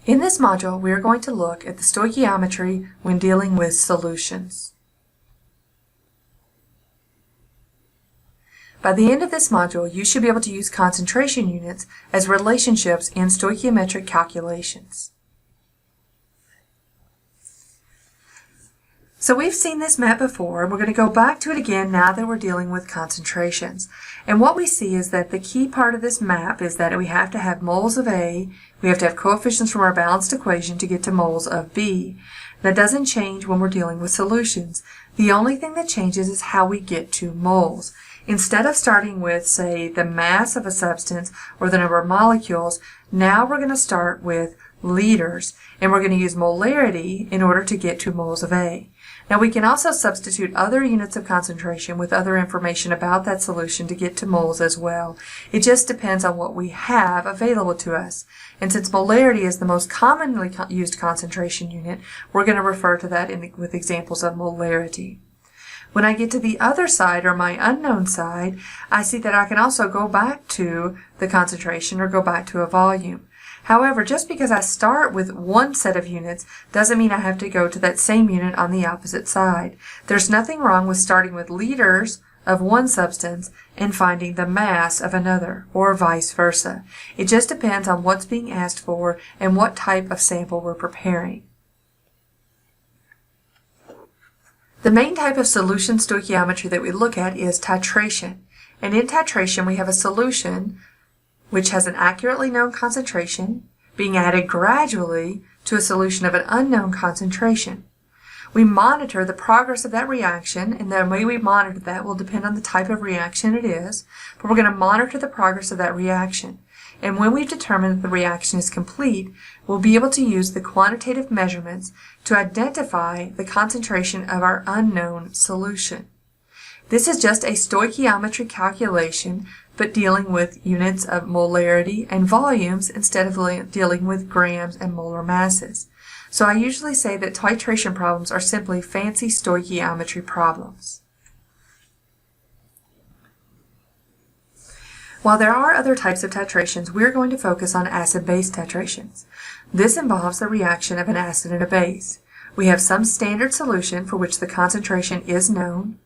In this module, we are going to look at the stoichiometry when dealing with solutions. By the end of this module, you should be able to use concentration units as relationships in stoichiometric calculations. So we've seen this map before, and we're going to go back to it again now that we're dealing with concentrations. And what we see is that the key part of this map is that we have to have moles of A, we have to have coefficients from our balanced equation to get to moles of B. That doesn't change when we're dealing with solutions. The only thing that changes is how we get to moles. Instead of starting with, say, the mass of a substance or the number of molecules, now we're going to start with liters, and we're going to use molarity in order to get to moles of A. Now we can also substitute other units of concentration with other information about that solution to get to moles as well. It just depends on what we have available to us. And since molarity is the most commonly used concentration unit, we're going to refer to that with examples of molarity. When I get to the other side, or my unknown side, I see that I can also go back to the concentration or go back to a volume. However, just because I start with one set of units doesn't mean I have to go to that same unit on the opposite side. There's nothing wrong with starting with liters of one substance and finding the mass of another, or vice versa. It just depends on what's being asked for and what type of sample we're preparing. The main type of solution stoichiometry that we look at is titration. And in titration, we have a solution which has an accurately known concentration being added gradually to a solution of an unknown concentration. We monitor the progress of that reaction, and the way we monitor that will depend on the type of reaction it is, but we're going to monitor the progress of that reaction. And when we've determined that the reaction is complete, we'll be able to use the quantitative measurements to identify the concentration of our unknown solution. This is just a stoichiometry calculation, but dealing with units of molarity and volumes instead of dealing with grams and molar masses. So I usually say that titration problems are simply fancy stoichiometry problems. While there are other types of titrations, we're going to focus on acid-base titrations. This involves the reaction of an acid and a base. We have some standard solution for which the concentration is known.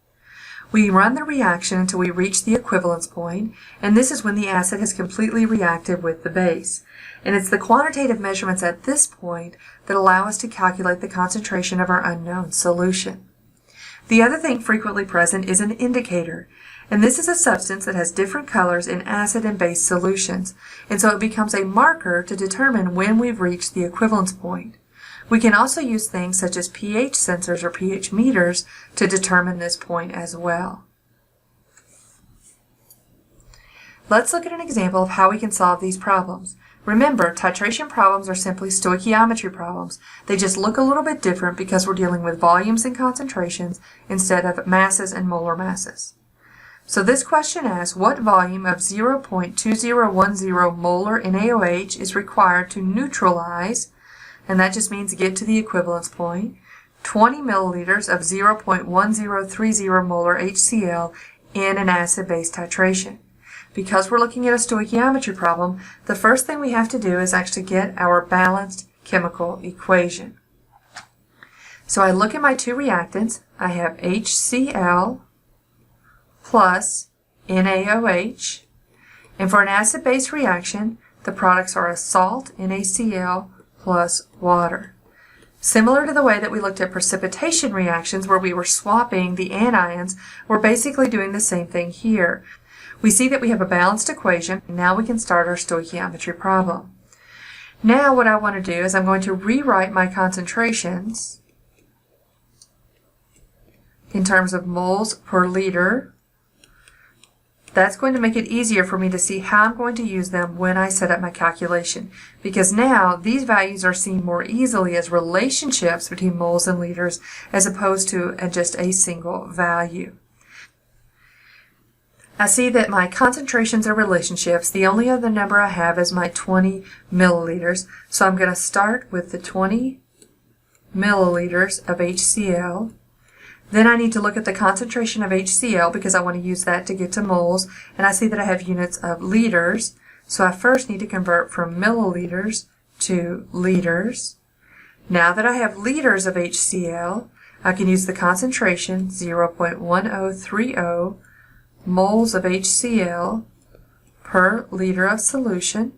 We run the reaction until we reach the equivalence point, and this is when the acid has completely reacted with the base. And it's the quantitative measurements at this point that allow us to calculate the concentration of our unknown solution. The other thing frequently present is an indicator, and this is a substance that has different colors in acid and base solutions, and so it becomes a marker to determine when we've reached the equivalence point. We can also use things such as pH sensors or pH meters to determine this point as well. Let's look at an example of how we can solve these problems. Remember, titration problems are simply stoichiometry problems. They just look a little bit different because we're dealing with volumes and concentrations instead of masses and molar masses. So this question asks, what volume of 0.2010 molar NaOH is required to neutralize, and that just means get to the equivalence point, 20 milliliters of 0.1030 molar HCl in an acid-base titration. Because we're looking at a stoichiometry problem, the first thing we have to do is actually get our balanced chemical equation. So I look at my two reactants. I have HCl plus NaOH, and for an acid-base reaction, the products are a salt, NaCl, plus water. Similar to the way that we looked at precipitation reactions where we were swapping the anions, we're basically doing the same thing here. We see that we have a balanced equation, and now we can start our stoichiometry problem. Now what I want to do is I'm going to rewrite my concentrations in terms of moles per liter. That's going to make it easier for me to see how I'm going to use them when I set up my calculation, because now these values are seen more easily as relationships between moles and liters as opposed to just a single value. I see that my concentrations are relationships. The only other number I have is my 20 milliliters, so I'm going to start with the 20 milliliters of HCl. Then I need to look at the concentration of HCl because I want to use that to get to moles, and I see that I have units of liters, so I first need to convert from milliliters to liters. Now that I have liters of HCl, I can use the concentration 0.1030 moles of HCl per liter of solution.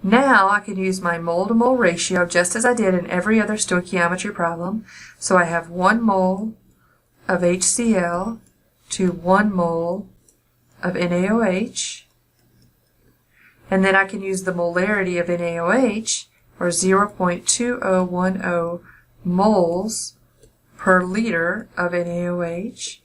Now I can use my mole-to-mole ratio just as I did in every other stoichiometry problem. So I have 1 mole of HCl to 1 mole of NaOH. And then I can use the molarity of NaOH, or 0.2010 moles per liter of NaOH.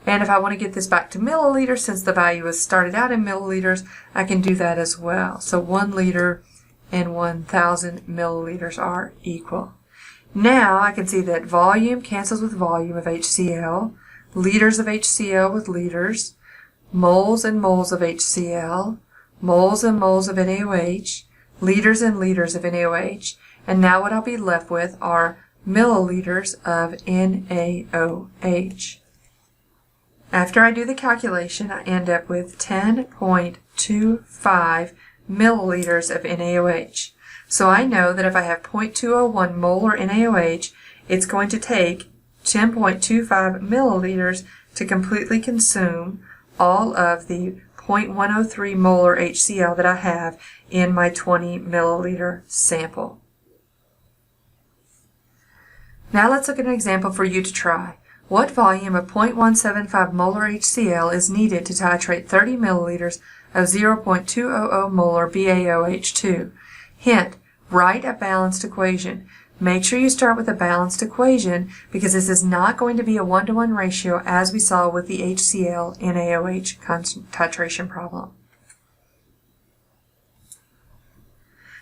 And if I want to get this back to milliliters, since the value was started out in milliliters, I can do that as well. So 1 liter and 1,000 milliliters are equal. Now I can see that volume cancels with volume of HCl, liters of HCl with liters, moles and moles of HCl, moles and moles of NaOH, liters and liters of NaOH, and now what I'll be left with are milliliters of NaOH. After I do the calculation, I end up with 10.25 milliliters of NaOH. So I know that if I have 0.201 molar NaOH, it's going to take 10.25 milliliters to completely consume all of the 0.103 molar HCl that I have in my 20 milliliter sample. Now let's look at an example for you to try. What volume of 0.175 molar HCl is needed to titrate 30 milliliters of 0.200 molar BaOH2? Hint, write a balanced equation. Make sure you start with a balanced equation because this is not going to be a 1-to-1 ratio as we saw with the HCl NaOH titration problem.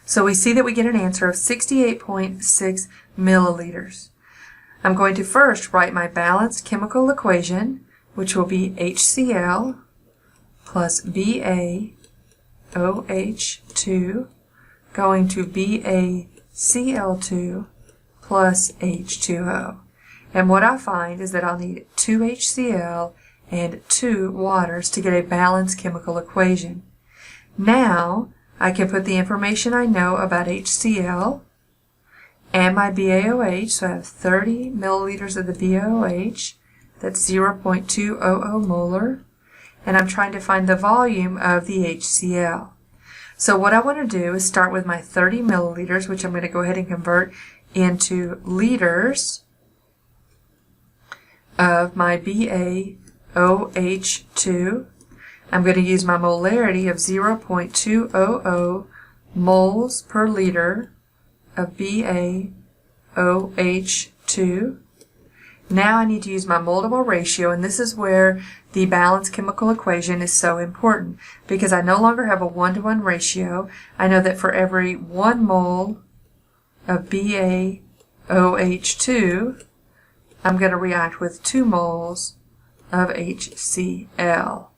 So we see that we get an answer of 68.6 milliliters. I'm going to first write my balanced chemical equation, which will be HCl plus BaOH2 going to BaCl2 plus H2O. And what I find is that I'll need 2 HCl and 2 waters to get a balanced chemical equation. Now I can put the information I know about HCl and my BaOH, so I have 30 milliliters of the BaOH, that's 0.200 molar, and I'm trying to find the volume of the HCl. So what I want to do is start with my 30 milliliters, which I'm going to go ahead and convert into liters of my BaOH2. I'm going to use my molarity of 0.200 moles per liter of BaOH2. Now I need to use my mole-to-mole ratio, and this is where the balanced chemical equation is so important because I no longer have a 1-to-1 ratio. I know that for every 1 mole of BaOH2, I'm going to react with 2 moles of HCl.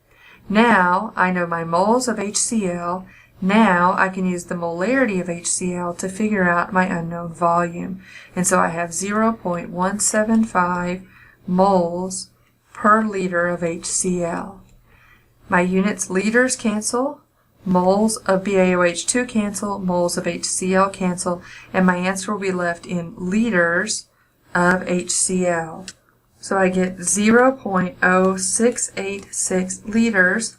Now I know my moles of HCl. Now I can use the molarity of HCl to figure out my unknown volume. And so I have 0.175 moles per liter of HCl. My units, liters, cancel, moles of BaOH2 cancel, moles of HCl cancel, and my answer will be left in liters of HCl. So I get 0.0686 liters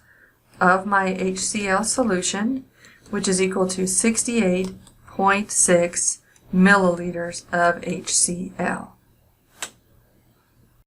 of my HCl solution, which is equal to 68.6 milliliters of HCl.